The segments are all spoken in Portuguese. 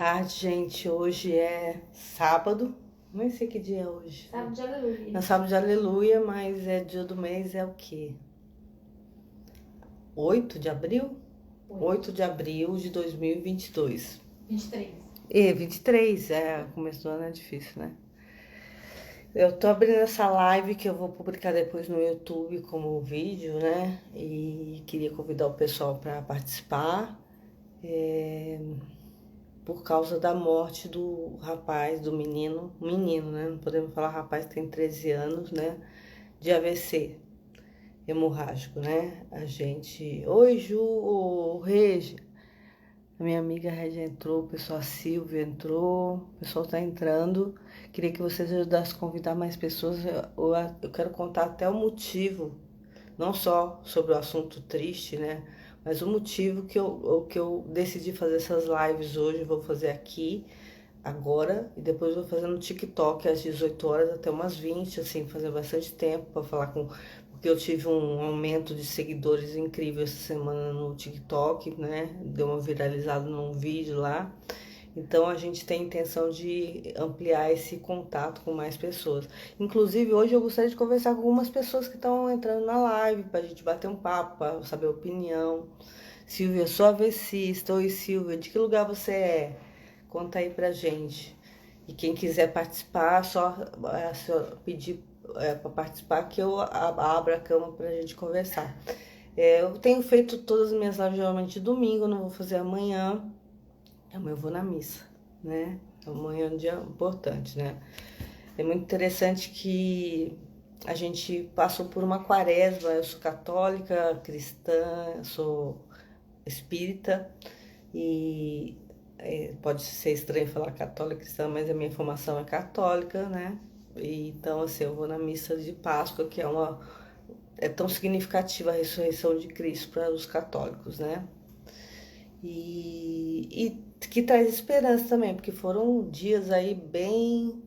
tarde, gente. Hoje é sábado. Nem sei que dia é hoje. Sábado de aleluia. Não é sábado de aleluia, mas é dia do mês, é o quê? 8 de abril? 8 de abril de 2022. 23. 23, começo do ano é difícil, né? Eu tô abrindo essa live que eu vou publicar depois no YouTube como vídeo, né? E queria convidar o pessoal para participar. Por causa da morte do rapaz, do menino, né? Não podemos falar rapaz, tem 13 anos, né? De AVC hemorrágico, né? A gente... Oi, Ju, ô, Regi. A minha amiga Regi entrou, o pessoal, a Silvia entrou, o pessoal tá entrando. Queria que vocês ajudassem a convidar mais pessoas. Eu quero contar até o motivo, não só sobre o assunto triste, né? Mas o motivo que eu decidi fazer essas lives hoje, vou fazer aqui, agora, e depois vou fazer no TikTok às 18 horas até umas 20, assim, fazer bastante tempo para falar com... Porque eu tive um aumento de seguidores incrível essa semana no TikTok, né? Deu uma viralizada num vídeo lá. Então a gente tem a intenção de ampliar esse contato com mais pessoas. Inclusive hoje eu gostaria de conversar com algumas pessoas que estão entrando na live para a gente bater um papo, para saber a opinião. Silvia, sou avessista. Oi, Silvia, de que lugar você é? Conta aí pra gente. E quem quiser participar, só pedir para participar que eu abro a cama pra gente conversar. Eu tenho feito todas as minhas lives geralmente domingo, não vou fazer amanhã. Amanhã eu vou na missa, né? Amanhã é um dia importante, né? É muito interessante que a gente passou por uma quaresma. Eu sou católica, cristã, sou espírita e pode ser estranho falar católica cristã, mas a minha formação é católica, né? E, então, assim, eu vou na missa de Páscoa, que é tão significativa a ressurreição de Cristo para os católicos, né? E que traz esperança também, porque foram dias aí bem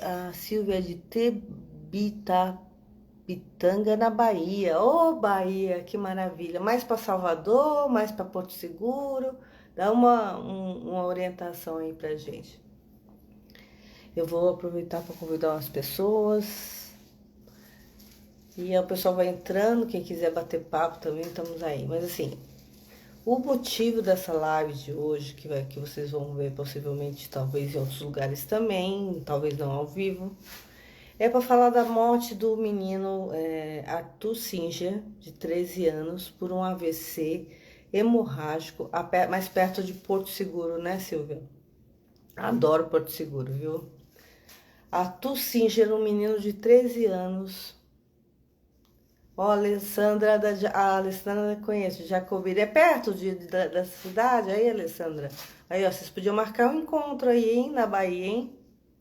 a Silvia de Pitanga, na Bahia. Ô, Bahia, que maravilha! Mais para Salvador, mais para Porto Seguro. Dá uma orientação aí pra gente. Eu vou aproveitar para convidar umas pessoas. E aí o pessoal vai entrando, quem quiser bater papo também, estamos aí. Mas assim, o motivo dessa live de hoje, que vocês vão ver possivelmente, talvez em outros lugares também, talvez não ao vivo, é para falar da morte do menino Arthur Singer, de 13 anos, por um AVC hemorrágico, mais perto de Porto Seguro, né, Silvia? Adoro Porto Seguro, viu? Arthur Singer, um menino de 13 anos. Ó, a Alessandra conhece, Jacobina. É perto da cidade aí, Alessandra? Aí, ó, vocês podiam marcar um encontro aí, hein, na Bahia, hein?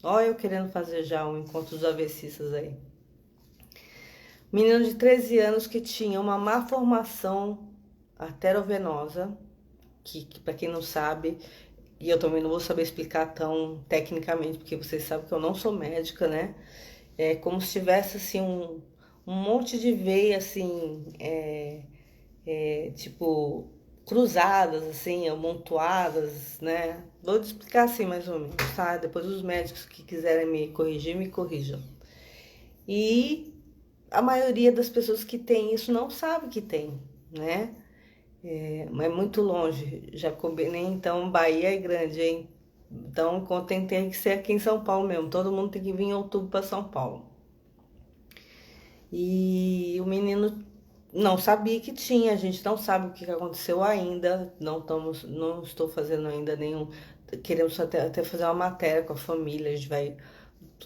Ó, eu querendo fazer já um encontro dos avessistas aí. Menino de 13 anos que tinha uma má formação arterovenosa, que para quem não sabe, e eu também não vou saber explicar tão tecnicamente, porque vocês sabem que eu não sou médica, né? É como se tivesse, assim, um monte de veia, assim, tipo, cruzadas, assim, amontoadas, né? Vou explicar assim, mais ou menos, tá? Depois os médicos que quiserem me corrigir, me corrijam. E a maioria das pessoas que tem isso não sabe que tem, né? Mas é muito longe, Jacobina, então Bahia é grande, hein? Então tem que ser aqui em São Paulo mesmo, todo mundo tem que vir em outubro para São Paulo. E o menino não sabia que tinha, a gente não sabe o que aconteceu ainda, não estou fazendo ainda nenhum, queremos até fazer uma matéria com a família, a gente vai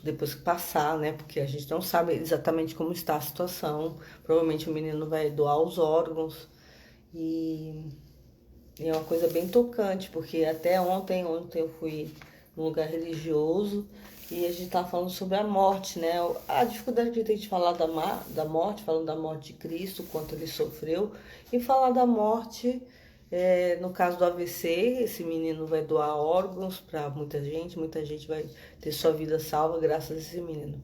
depois que passar, né, porque a gente não sabe exatamente como está a situação, provavelmente o menino vai doar os órgãos, e é uma coisa bem tocante, porque até ontem eu fui num lugar religioso e a gente tava falando sobre a morte, né? A dificuldade que tem de falar da morte, falando da morte de Cristo, o quanto ele sofreu, e falar da morte, no caso do AVC, esse menino vai doar órgãos para muita gente vai ter sua vida salva graças a esse menino.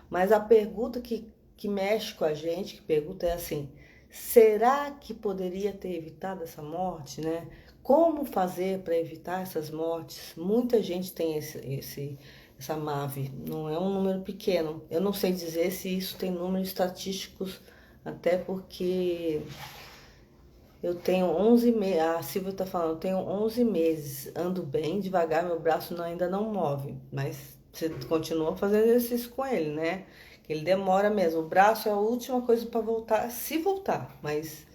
Mas a pergunta que mexe com a gente, que pergunta é assim: será que poderia ter evitado essa morte, né? Como fazer para evitar essas mortes? Muita gente tem essa MAVE, não é um número pequeno. Eu não sei dizer se isso tem números estatísticos, até porque eu tenho 11 meses, a Silvia está falando, eu tenho 11 meses, ando bem devagar, meu braço ainda não move, mas você continua fazendo exercício com ele, né? Ele demora mesmo, o braço é a última coisa para voltar, se voltar, mas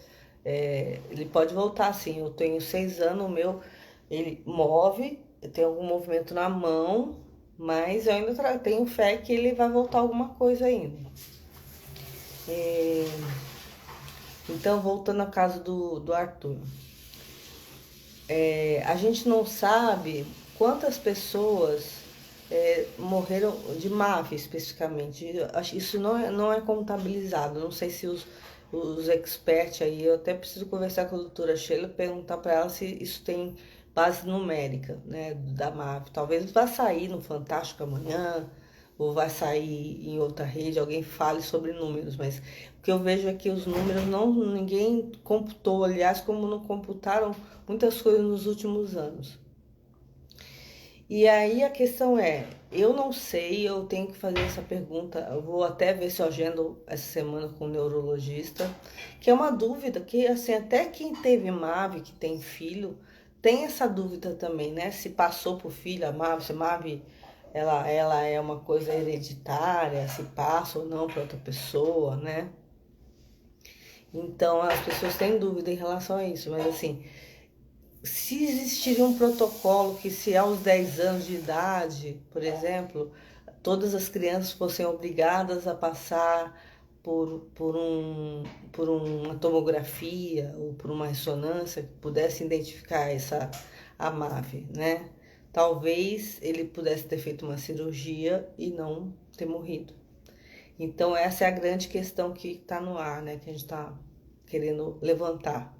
ele pode voltar sim. Eu tenho 6 anos, o meu, ele move, eu tenho algum movimento na mão, mas eu ainda tenho fé que ele vai voltar alguma coisa ainda. Então, voltando ao caso do Arthur. A gente não sabe quantas pessoas morreram de MAVE especificamente. Isso não é contabilizado. Não sei se os experts aí, eu até preciso conversar com a doutora Sheila, perguntar para ela se isso tem base numérica, né, da MAVE. Talvez vá sair no Fantástico amanhã, ou vai sair em outra rede, alguém fale sobre números, mas o que eu vejo é que os números ninguém computou, aliás, como não computaram muitas coisas nos últimos anos. E aí a questão eu não sei, eu tenho que fazer essa pergunta, eu vou até ver se eu agendo essa semana com o neurologista, que é uma dúvida que, assim, até quem teve MAVE, que tem filho, tem essa dúvida também, né? Se passou pro filho a MAVE, se a MAVE ela é uma coisa hereditária, se passa ou não para outra pessoa, né? Então as pessoas têm dúvida em relação a isso, mas assim, se existiria um protocolo que se aos 10 anos de idade, por exemplo, todas as crianças fossem obrigadas a passar por uma tomografia ou por uma ressonância que pudesse identificar a MAVE, né? Talvez ele pudesse ter feito uma cirurgia e não ter morrido. Então essa é a grande questão que está no ar, né? Que a gente está querendo levantar.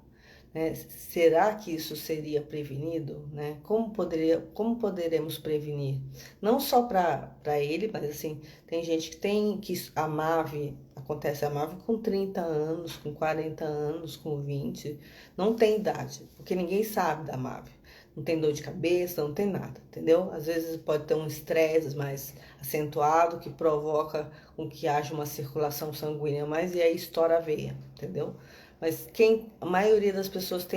Né? Será que isso seria prevenido? Né? Como poderemos prevenir? Não só para ele, mas assim, tem gente que tem que acontece a MAVE com 30 anos, com 40 anos, com 20, não tem idade, porque ninguém sabe da MAVE. Não tem dor de cabeça, não tem nada, entendeu? Às vezes pode ter um estresse mais acentuado que provoca com que haja uma circulação sanguínea mais e aí estoura a veia, entendeu? Mas a maioria das pessoas que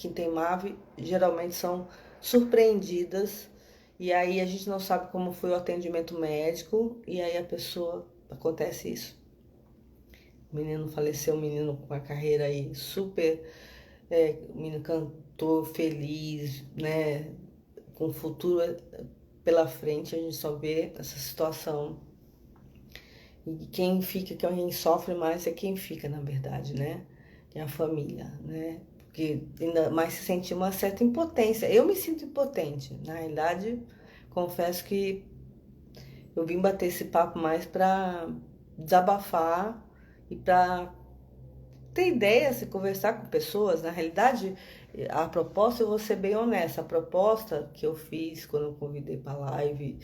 tem MAVE geralmente são surpreendidas e aí a gente não sabe como foi o atendimento médico e aí acontece isso. O menino faleceu, um menino com uma carreira aí super, o menino cantor feliz, né, com futuro pela frente, a gente só vê essa situação. E quem sofre mais é quem fica, na verdade, né? Que é a família, né? Porque ainda mais se sentir uma certa impotência. Eu me sinto impotente. Na realidade, confesso que eu vim bater esse papo mais para desabafar e para ter ideias e conversar com pessoas. Na realidade, a proposta, eu vou ser bem honesta, a proposta que eu fiz quando eu convidei para a live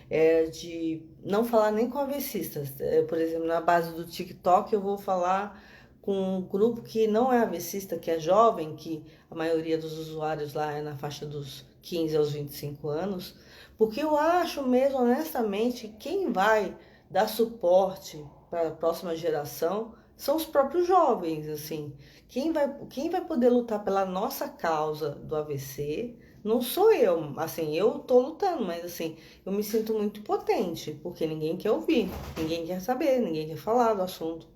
é de não falar nem com avessistas. Por exemplo, na base do TikTok eu vou falar com um grupo que não é avessista, que é jovem, que a maioria dos usuários lá é na faixa dos 15 aos 25 anos, porque eu acho mesmo, honestamente, que quem vai dar suporte para a próxima geração são os próprios jovens, assim. Quem vai poder lutar pela nossa causa do AVC não sou eu. Assim, eu tô lutando, mas assim, eu me sinto muito impotente, porque ninguém quer ouvir, ninguém quer saber, ninguém quer falar do assunto.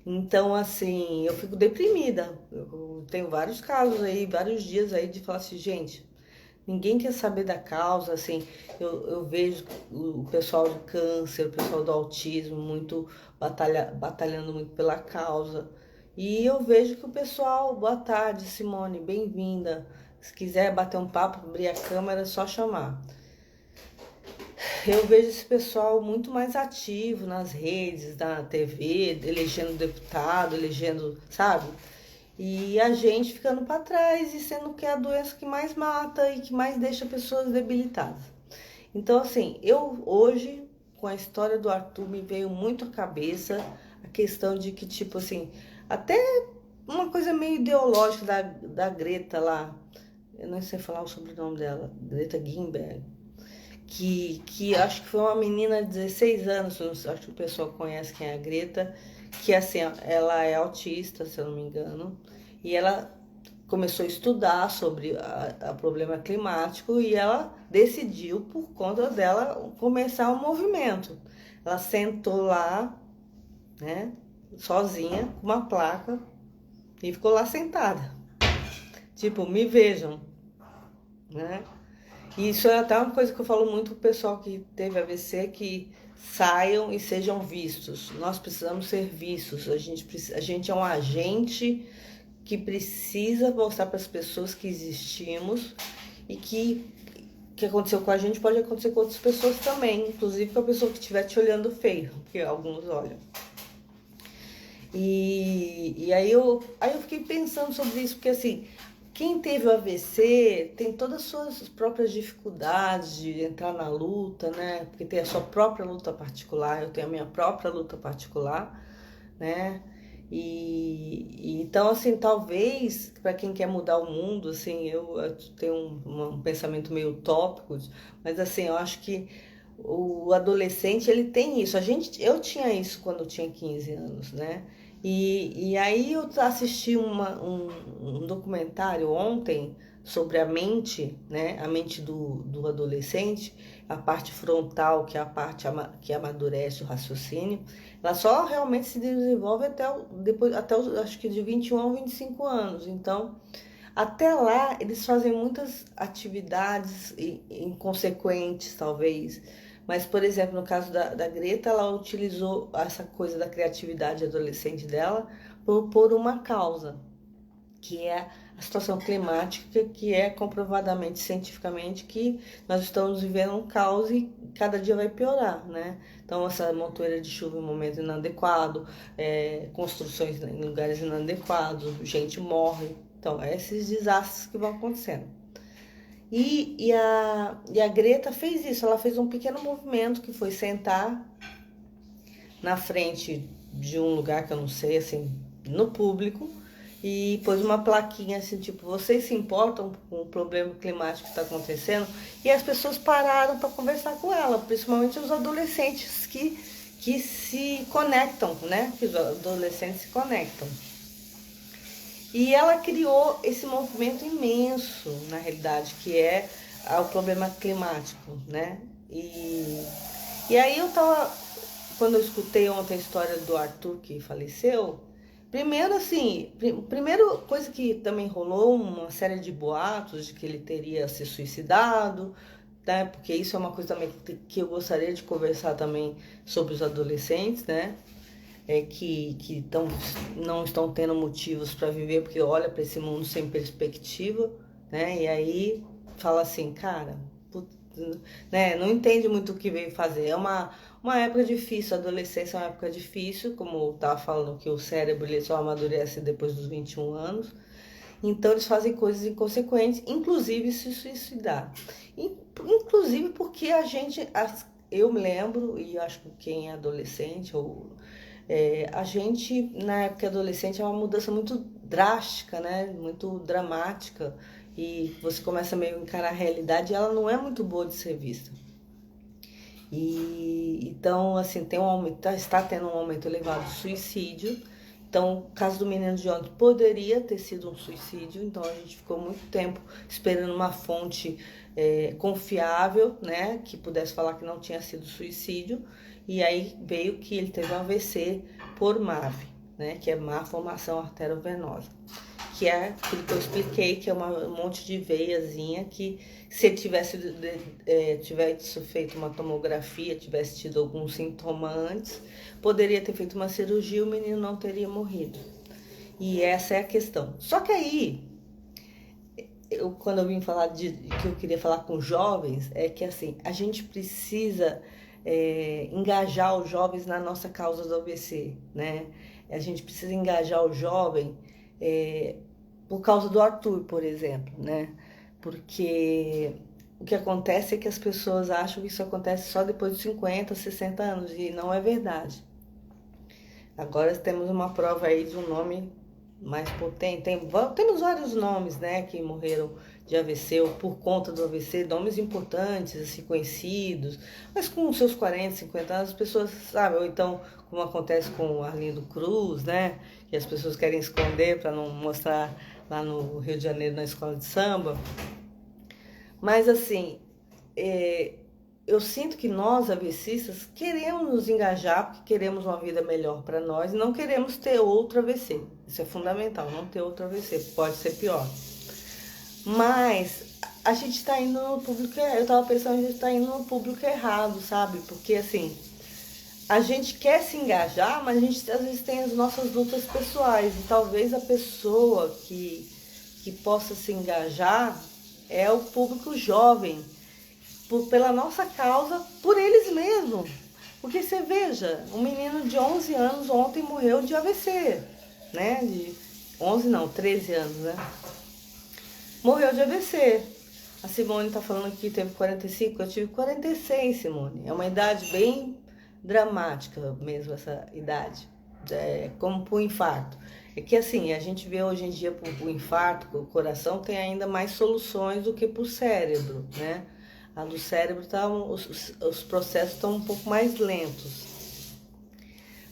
Então, assim, eu fico deprimida. Eu tenho vários casos aí, vários dias aí de falar assim, gente, ninguém quer saber da causa, assim, eu vejo o pessoal do câncer, o pessoal do autismo muito batalhando muito pela causa. E eu vejo que o pessoal, boa tarde, Simone, bem-vinda. Se quiser bater um papo, abrir a câmera, é só chamar. Eu vejo esse pessoal muito mais ativo nas redes, na TV, elegendo deputado, elegendo, sabe? E a gente ficando para trás e sendo que é a doença que mais mata e que mais deixa pessoas debilitadas. Então, assim, eu hoje, com a história do Arthur, me veio muito à cabeça a questão de que, tipo assim, até uma coisa meio ideológica da Greta lá, eu não sei falar o sobrenome dela, Greta Thunberg, que acho que foi uma menina de 16 anos, acho que o pessoal conhece quem é a Greta, que assim, ela é autista, se eu não me engano, e ela começou a estudar sobre o problema climático e ela decidiu, por conta dela, começar um movimento. Ela sentou lá, né, sozinha, com uma placa, e ficou lá sentada. Tipo, me vejam, né? E isso é até uma coisa que eu falo muito pro pessoal que teve AVC, que saiam e sejam vistos. Nós precisamos ser vistos. A gente é um agente que precisa mostrar para as pessoas que existimos e que aconteceu com a gente pode acontecer com outras pessoas também, inclusive com a pessoa que estiver te olhando feio, porque alguns olham. E aí eu fiquei pensando sobre isso, porque assim, quem teve o AVC tem todas as suas próprias dificuldades de entrar na luta, né? Porque tem a sua própria luta particular, eu tenho a minha própria luta particular, né? Então, assim, talvez para quem quer mudar o mundo, assim, eu tenho um pensamento meio utópico, mas assim, eu acho que o adolescente ele tem isso. Eu tinha isso quando eu tinha 15 anos, né? E aí eu assisti um documentário ontem sobre a mente, né? A mente do adolescente, a parte frontal, que é a parte que amadurece o raciocínio, ela só realmente se desenvolve até acho que de 21 a 25 anos. Então, até lá, eles fazem muitas atividades inconsequentes, talvez. Mas, por exemplo, no caso da Greta, ela utilizou essa coisa da criatividade adolescente dela por uma causa, que é a situação climática, que é comprovadamente, cientificamente, que nós estamos vivendo um caos e cada dia vai piorar, né? Então, essa montoeira de chuva em um momento inadequado, construções em lugares inadequados, gente morre. Então, esses desastres que vão acontecendo. E a Greta fez isso, ela fez um pequeno movimento que foi sentar na frente de um lugar que eu não sei, assim, no público, e pôs uma plaquinha assim, tipo, vocês se importam com o problema climático que está acontecendo? E as pessoas pararam para conversar com ela, principalmente os adolescentes que se conectam, né? Que os adolescentes se conectam. E ela criou esse movimento imenso, na realidade, que é o problema climático, né? E aí eu tava, quando eu escutei ontem a história do Arthur que faleceu, primeiro assim, primeiro coisa que também rolou, uma série de boatos de que ele teria se suicidado, né? Porque isso é uma coisa também que eu gostaria de conversar também sobre os adolescentes, né? Não estão tendo motivos para viver porque olha para esse mundo sem perspectiva, né? E aí fala assim, cara, né? Não entende muito o que veio fazer. É uma época difícil, a adolescência é uma época difícil, como eu estava falando que o cérebro ele só amadurece depois dos 21 anos. Então eles fazem coisas inconsequentes, inclusive se suicidar. Inclusive porque eu me lembro, e acho que quem é adolescente a gente, na época adolescente, é uma mudança muito drástica, né? Muito dramática. E você começa meio a encarar a realidade e ela não é muito boa de ser vista. Então, assim, está tendo um aumento elevado de suicídio. Então, o caso do menino de ontem poderia ter sido um suicídio. Então, a gente ficou muito tempo esperando uma fonte confiável, né? Que pudesse falar que não tinha sido suicídio. E aí veio que ele teve um AVC por MAV, né? Que é má formação arteriovenosa. Que é aquilo que eu expliquei, que é um monte de veiazinha que, se ele tivesse feito uma tomografia, tivesse tido algum sintoma antes, poderia ter feito uma cirurgia e o menino não teria morrido. E essa é a questão. Só que aí, quando eu vim falar que eu queria falar com jovens, é que assim, a gente precisa engajar os jovens na nossa causa do AVC, né? A gente precisa engajar o jovem por causa do Arthur, por exemplo, né? Porque o que acontece é que as pessoas acham que isso acontece só depois de 50, 60 anos, e não é verdade. Agora temos uma prova aí de um nome mais potentes. Temos vários nomes, né, que morreram de AVC ou por conta do AVC, nomes importantes, assim, conhecidos, mas com seus 40, 50 anos, as pessoas sabem, ou então, como acontece com o Arlindo Cruz, né, que as pessoas querem esconder para não mostrar lá no Rio de Janeiro, na escola de samba. Mas, assim, eu sinto que nós, AVCistas, queremos nos engajar porque queremos uma vida melhor para nós e não queremos ter outro AVC. Isso é fundamental, não ter outro AVC, pode ser pior. Mas a gente está indo no público, eu estava pensando, a gente está indo no público errado, sabe? Porque, assim, a gente quer se engajar, mas a gente às vezes tem as nossas lutas pessoais. E talvez a pessoa que possa se engajar é o público jovem, pela nossa causa, por eles mesmos. Porque você veja, um menino de 11 anos ontem morreu de AVC, né? De 11 não, 13 anos, né? Morreu de AVC. A Simone tá falando que teve 45, eu tive 46, Simone. É uma idade bem dramática mesmo, essa idade. Como pro infarto. É que assim, a gente vê hoje em dia pro infarto, o coração tem ainda mais soluções do que pro cérebro, né? A do cérebro, os processos estão um pouco mais lentos.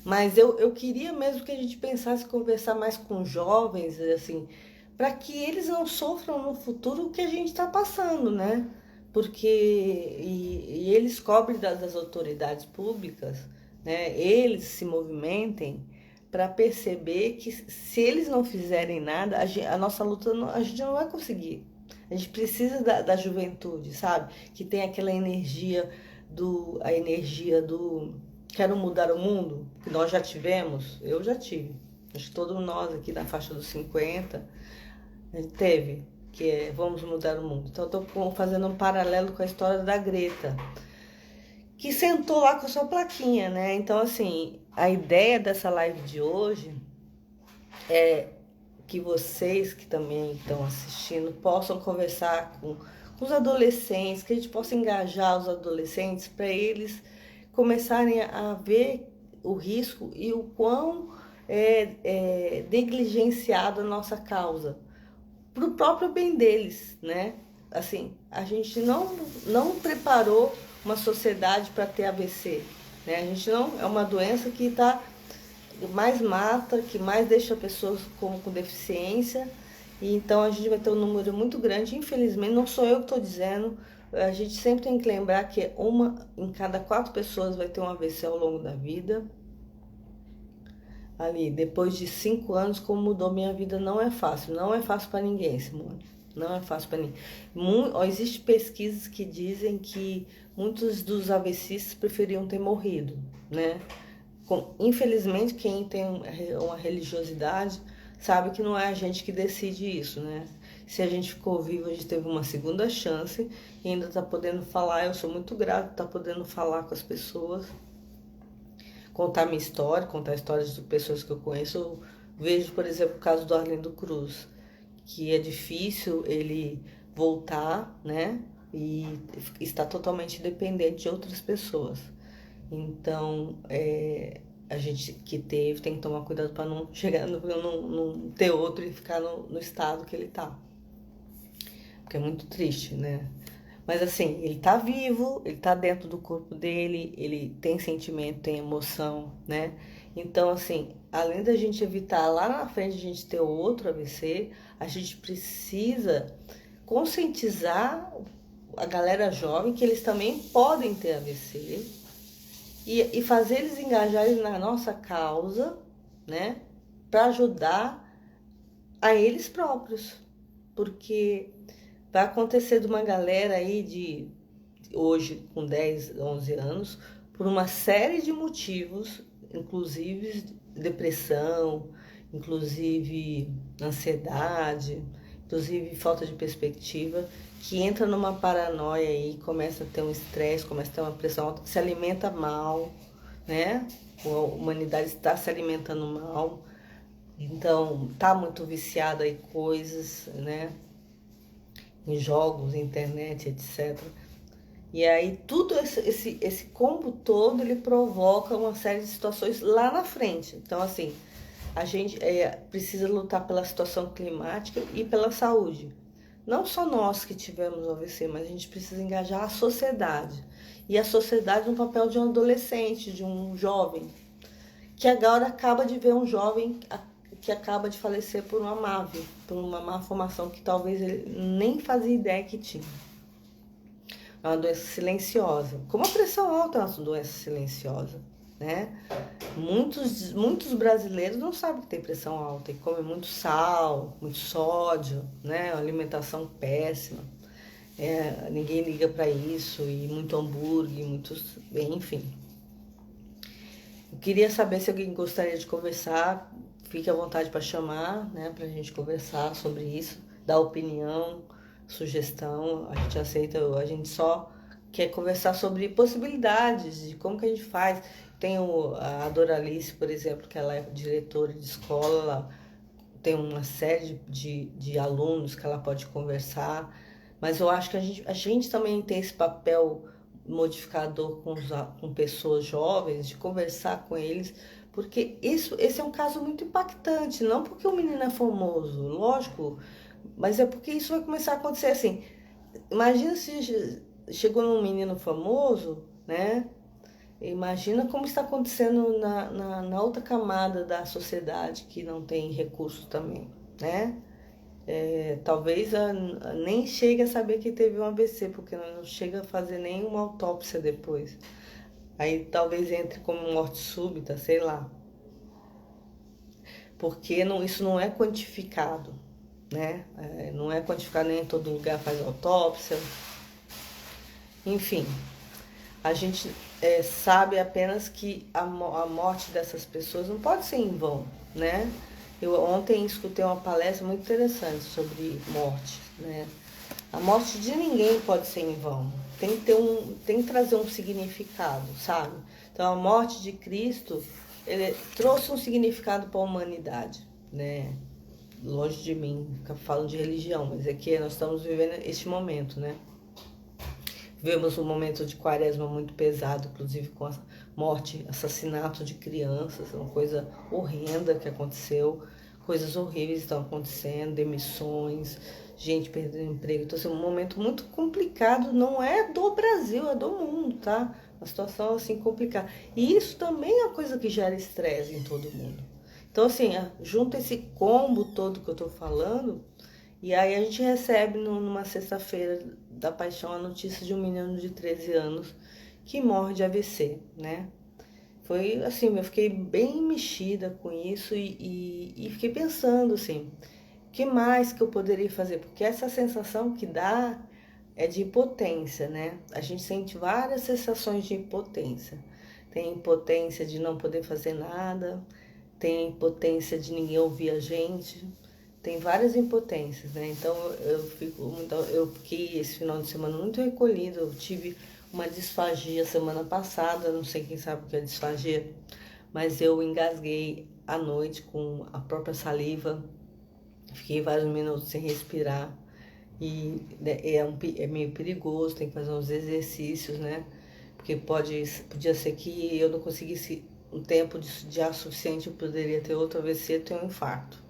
Mas eu queria mesmo que a gente pensasse, conversar mais com jovens, assim, para que eles não sofram no futuro o que a gente está passando, né? Porque e eles cobrem das autoridades públicas, né? Eles se movimentem para perceber que se eles não fizerem nada, a nossa luta a gente não vai conseguir. A gente precisa da juventude, sabe? Que tem aquela energia a energia do quero mudar o mundo, que nós já tivemos, eu já tive. Acho que todos nós aqui na faixa dos 50, a gente teve, que é vamos mudar o mundo. Então eu estou fazendo um paralelo com a história da Greta, que sentou lá com a sua plaquinha, né? Então, assim, a ideia dessa live de hoje é que vocês que também estão assistindo possam conversar com os adolescentes, que a gente possa engajar os adolescentes para eles começarem a ver o risco e o quão negligenciada a nossa causa, para o próprio bem deles, né? Assim, a gente não preparou uma sociedade para ter AVC, né? A gente não, é uma doença que mais mata, que mais deixa pessoas com deficiência, e então a gente vai ter um número muito grande, infelizmente, não sou eu que estou dizendo, a gente sempre tem que lembrar que uma em cada 4 pessoas vai ter um AVC ao longo da vida. Ali, depois de 5 anos, como mudou minha vida, não é fácil para ninguém, Simone, não é fácil para ninguém. Existem pesquisas que dizem que muitos dos AVCs preferiam ter morrido, né? Infelizmente, quem tem uma religiosidade sabe que não é a gente que decide isso, né? Se a gente ficou vivo, a gente teve uma segunda chance e ainda está podendo falar. Eu sou muito grata por estar podendo falar com as pessoas, contar minha história, contar histórias de pessoas que eu conheço. Eu vejo, por exemplo, o caso do Arlindo Cruz, que é difícil ele voltar, né? E está totalmente dependente de outras pessoas. Então, a gente que teve tem que tomar cuidado para não chegar, não ter outro e ficar no estado que ele tá. Porque é muito triste, né? Mas assim, ele tá vivo, ele tá dentro do corpo dele, ele tem sentimento, tem emoção, né? Então, assim, além da gente evitar lá na frente a gente ter outro AVC, a gente precisa conscientizar a galera jovem que eles também podem ter AVC e fazer eles engajarem na nossa causa, né? Para ajudar a eles próprios. Porque vai acontecer de uma galera aí de hoje com 10, 11 anos, por uma série de motivos, inclusive depressão, inclusive ansiedade, inclusive falta de perspectiva, que entra numa paranoia aí, começa a ter um estresse, começa a ter uma pressão alta, se alimenta mal, né? A humanidade está se alimentando mal, então tá muito viciada em coisas, né? Em jogos, internet, etc. E aí tudo esse combo todo, ele provoca uma série de situações lá na frente. Então, assim, A gente precisa lutar pela situação climática e pela saúde. Não só nós que tivemos o AVC, mas a gente precisa engajar a sociedade. E a sociedade no papel de um adolescente, de um jovem, que agora acaba de ver um jovem que acaba de falecer por uma MAVE, por uma malformação que talvez ele nem fazia ideia que tinha. É uma doença silenciosa. Como a pressão alta é uma doença silenciosa, né? Muitos brasileiros não sabem que tem pressão alta e comem muito sal, muito sódio, né? Uma alimentação péssima. Ninguém liga para isso, e muito hambúrguer, enfim. Eu queria saber se alguém gostaria de conversar, fique à vontade para chamar, né? Para a gente conversar sobre isso, dar opinião, sugestão, a gente aceita, a gente só quer conversar sobre possibilidades de como que a gente faz. Tem a Doralice, por exemplo, que ela é diretora de escola, ela tem uma série de alunos que ela pode conversar, mas eu acho que a gente também tem esse papel modificador com pessoas jovens, de conversar com eles, porque esse é um caso muito impactante, não porque o menino é famoso, lógico, mas é porque isso vai começar a acontecer assim. Imagina se chegou num menino famoso, né? Imagina como está acontecendo na outra camada da sociedade que não tem recurso também, né? Talvez nem chegue a saber que teve um AVC, porque não chega a fazer nenhuma autópsia depois. Aí talvez entre como morte súbita, sei lá. Porque isso não é quantificado, né? Não é quantificado, nem em todo lugar faz autópsia. Enfim, a gente sabe apenas que a morte dessas pessoas não pode ser em vão, né? Eu ontem escutei uma palestra muito interessante sobre morte, né? A morte de ninguém pode ser em vão. Tem que trazer um significado, sabe? Então a morte de Cristo, ele trouxe um significado para a humanidade, né? Longe de mim ficar falando de religião, mas é que nós estamos vivendo este momento, né? Vivemos um momento de quaresma muito pesado, inclusive com a morte, assassinato de crianças, uma coisa horrenda que aconteceu, coisas horríveis estão acontecendo, demissões, gente perdendo emprego. Então, assim, um momento muito complicado, não é do Brasil, é do mundo, tá? Uma situação assim complicada. E isso também é uma coisa que gera estresse em todo mundo. Então, assim, junto esse combo todo que eu tô falando, e aí a gente recebe numa sexta-feira da paixão a notícia de um menino de 13 anos que morre de AVC, né? Foi assim, eu fiquei bem mexida com isso e fiquei pensando assim, o que mais que eu poderia fazer? Porque essa sensação que dá é de impotência, né? A gente sente várias sensações de impotência. Tem impotência de não poder fazer nada, tem impotência de ninguém ouvir a gente, tem várias impotências, né? Então eu fiquei esse final de semana muito recolhida. Eu tive uma disfagia semana passada, não sei quem sabe o que é disfagia, mas eu engasguei à noite com a própria saliva, fiquei vários minutos sem respirar e é meio perigoso, tem que fazer uns exercícios, né? Porque podia ser que eu não conseguisse um tempo de ar suficiente, eu poderia ter outro AVC, ter um infarto.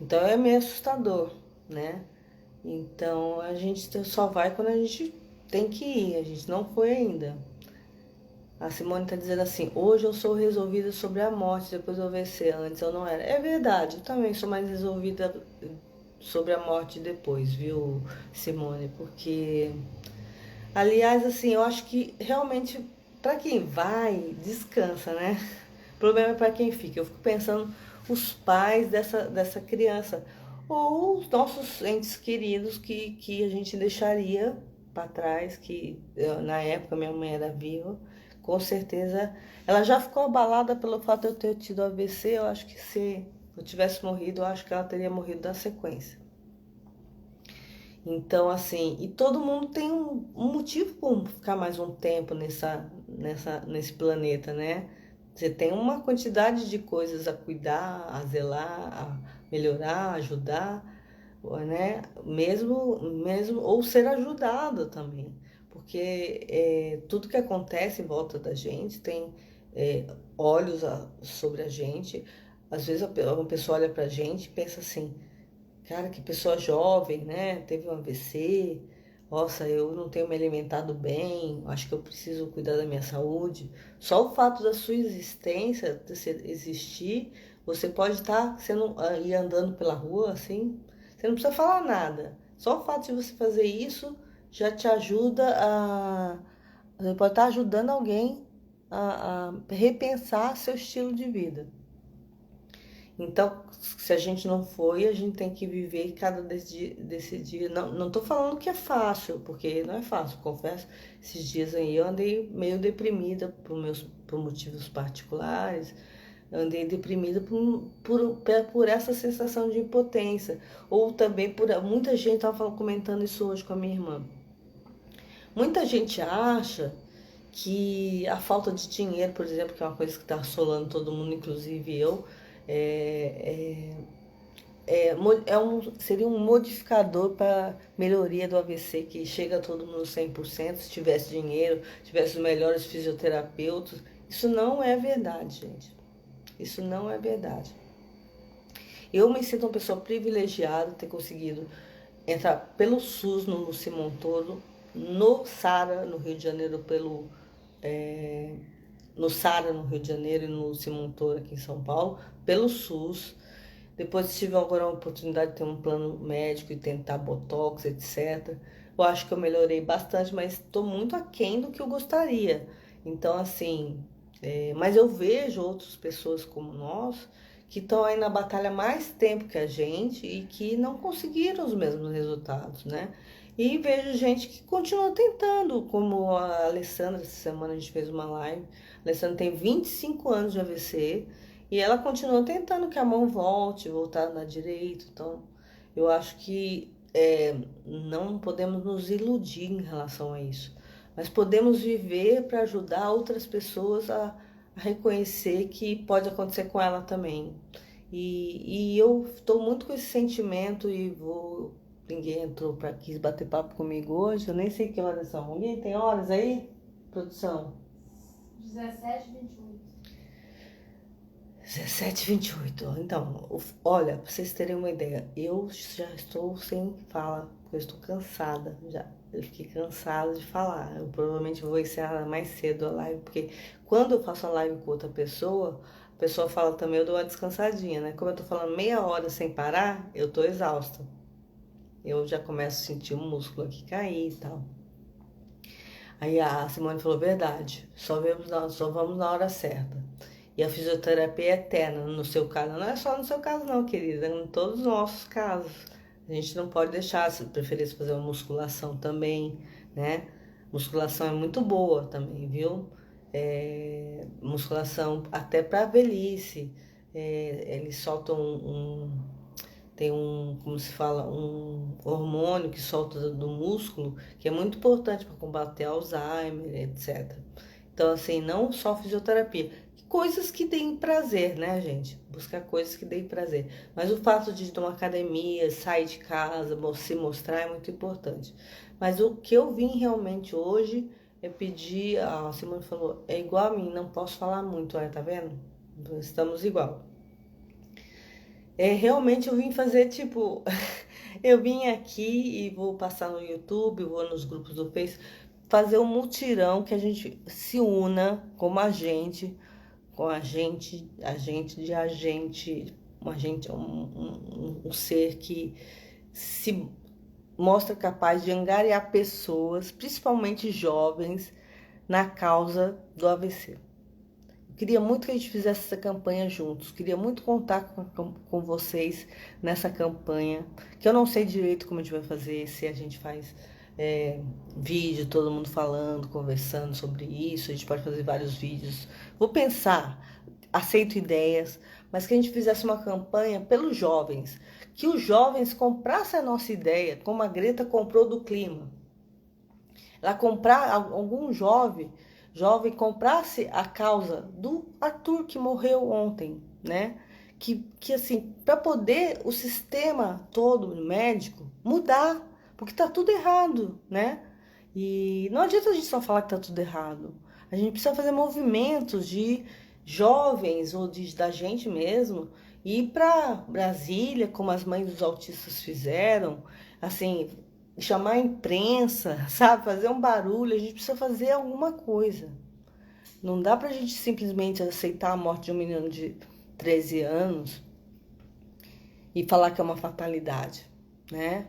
Então é meio assustador, né? Então a gente só vai quando a gente tem que ir, a gente não foi ainda. A Simone está dizendo assim, hoje eu sou resolvida sobre a morte, depois do AVC, antes eu não era. É verdade, eu também sou mais resolvida sobre a morte depois, viu, Simone? Porque, aliás, assim, eu acho que realmente, para quem vai, descansa, né? O problema é para quem fica. Eu fico pensando os pais dessa criança ou os nossos entes queridos que a gente deixaria para trás, que na época minha mãe era viva, com certeza ela já ficou abalada pelo fato de eu ter tido AVC. Eu acho que se eu tivesse morrido, eu acho que ela teria morrido na sequência. Então, assim, e todo mundo tem um motivo por ficar mais um tempo nesse planeta, né? Você tem uma quantidade de coisas a cuidar, a zelar, a melhorar, ajudar, né? Mesmo ou ser ajudado também, porque tudo que acontece em volta da gente tem olhos sobre a gente. Às vezes uma pessoa olha pra gente e pensa assim, cara, que pessoa jovem, né? Teve um AVC, nossa, eu não tenho me alimentado bem, acho que eu preciso cuidar da minha saúde. Só o fato da sua existência, de você existir, você pode estar sendo aí andando pela rua, assim, você não precisa falar nada. Só o fato de você fazer isso já te ajuda a. Você pode estar ajudando alguém a repensar seu estilo de vida. Então, se a gente não foi, a gente tem que viver cada desse dia. Não tô falando que é fácil, porque não é fácil, confesso. Esses dias aí eu andei meio deprimida por motivos particulares. Eu andei deprimida por essa sensação de impotência. Ou também por muita gente estava comentando isso hoje com a minha irmã. Muita gente acha que a falta de dinheiro, por exemplo, que é uma coisa que está assolando todo mundo, inclusive eu, é, seria um modificador para melhoria do AVC, que chega a todo mundo 100%, se tivesse dinheiro, tivesse os melhores fisioterapeutas. Isso não é verdade, gente. Isso não é verdade. Eu me sinto uma pessoa privilegiada de ter conseguido entrar pelo SUS no Simão Todo, no SARA, no Rio de Janeiro, no SARA, no Rio de Janeiro, e no Simão Todo, aqui em São Paulo, pelo SUS. Depois tive agora a oportunidade de ter um plano médico e tentar botox, etc. Eu acho que eu melhorei bastante, mas estou muito aquém do que eu gostaria. Então, assim, mas eu vejo outras pessoas como nós que estão aí na batalha mais tempo que a gente e que não conseguiram os mesmos resultados, né? E vejo gente que continua tentando, como a Alessandra, essa semana a gente fez uma live. A Alessandra tem 25 anos de AVC e ela continua tentando que a mão volte, voltar na direita. Então, eu acho que não podemos nos iludir em relação a isso, mas podemos viver para ajudar outras pessoas a reconhecer que pode acontecer com ela também. E eu estou muito com esse sentimento e vou. Ninguém entrou para quis bater papo comigo hoje, eu nem sei que horas são. Ninguém tem horas aí, produção? 17h28. 17h28. Então, olha, para vocês terem uma ideia, eu já estou sem fala, porque eu estou cansada já. Eu fiquei cansada de falar. Eu provavelmente vou encerrar mais cedo a live, porque quando eu faço a live com outra pessoa, a pessoa fala também, eu dou uma descansadinha, né? Como eu tô falando meia hora sem parar, eu tô exausta. Eu já começo a sentir o músculo aqui cair e tal. Aí a Simone falou, verdade, só vamos na hora certa. E a fisioterapia é eterna, no seu caso. Não é só no seu caso não, querida, em todos os nossos casos. A gente não pode deixar, se preferir fazer uma musculação também, né? Musculação é muito boa também, viu? Musculação até para velhice. Eles soltam tem como se fala, um hormônio que solta do músculo, que é muito importante para combater Alzheimer, etc. Então, assim, não só fisioterapia, coisas que deem prazer, né, gente? Buscar coisas que deem prazer. Mas o fato de ir numa academia, sair de casa, se mostrar é muito importante. Mas o que eu vim realmente hoje é pedir, a Simone falou, é igual a mim, não posso falar muito, olha, tá vendo? Estamos igual. Realmente eu vim fazer tipo, eu vim aqui e vou passar no YouTube, vou nos grupos do Face, fazer um mutirão que a gente se una como agente, com um ser que se mostra capaz de angariar pessoas, principalmente jovens, na causa do AVC. Queria muito que a gente fizesse essa campanha juntos. Queria muito contar com vocês nessa campanha. Que eu não sei direito como a gente vai fazer, se a gente faz vídeo, todo mundo falando, conversando sobre isso. A gente pode fazer vários vídeos. Vou pensar, aceito ideias, mas que a gente fizesse uma campanha pelos jovens. Que os jovens comprassem a nossa ideia, como a Greta comprou do clima. Ela comprar algum jovem comprasse a causa do Arthur que morreu ontem, né? Que assim, para poder o sistema todo médico mudar, porque tá tudo errado, né? E não adianta a gente só falar que tá tudo errado. A gente precisa fazer movimentos jovens ou da gente mesmo ir para Brasília, como as mães dos autistas fizeram, assim, chamar a imprensa, sabe, fazer um barulho. A gente precisa fazer alguma coisa. Não dá pra gente simplesmente aceitar a morte de um menino de 13 anos e falar que é uma fatalidade, né?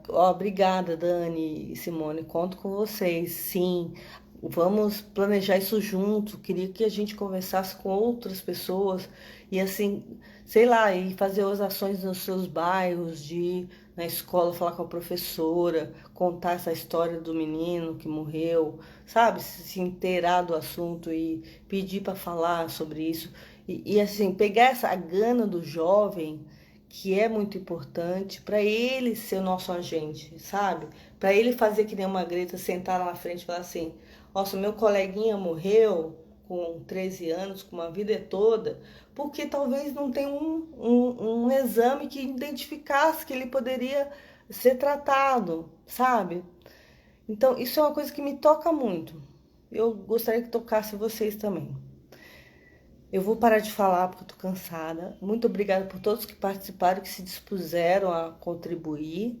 Obrigada, Dani e Simone, conto com vocês, sim. Vamos planejar isso junto. Queria que a gente conversasse com outras pessoas e assim, sei lá, e fazer as ações nos seus bairros, de ir na escola falar com a professora, contar essa história do menino que morreu, sabe? Se inteirar do assunto e pedir para falar sobre isso. E assim, pegar essa gana do jovem, que é muito importante, para ele ser o nosso agente, sabe? Para ele fazer que nem uma Greta, sentar lá na frente e falar assim: nossa, meu coleguinha morreu com 13 anos, com uma vida toda, porque talvez não tenha um exame que identificasse que ele poderia ser tratado, sabe? Então, isso é uma coisa que me toca muito. Eu gostaria que tocasse vocês também. Eu vou parar de falar porque eu tô cansada. Muito obrigada por todos que participaram, que se dispuseram a contribuir.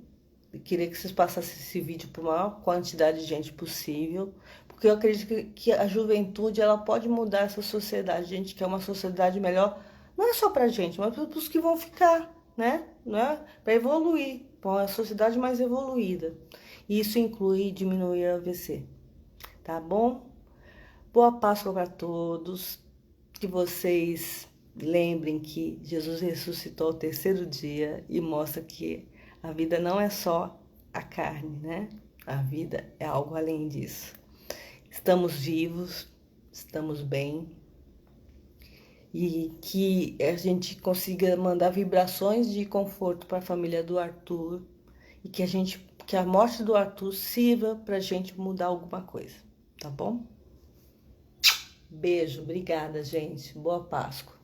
Eu queria que vocês passassem esse vídeo para a maior quantidade de gente possível, porque eu acredito que a juventude ela pode mudar essa sociedade. A gente quer uma sociedade melhor, não é só para a gente, mas para os que vão ficar, né? Não é? Para evoluir, para uma sociedade mais evoluída. E isso inclui diminuir a AVC. Tá bom? Boa Páscoa para todos. Que vocês lembrem que Jesus ressuscitou ao terceiro dia e mostra que a vida não é só a carne, né? A vida é algo além disso. Estamos vivos, estamos bem, e que a gente consiga mandar vibrações de conforto para a família do Arthur e que a morte do Arthur sirva para a gente mudar alguma coisa, tá bom? Beijo, obrigada, gente. Boa Páscoa.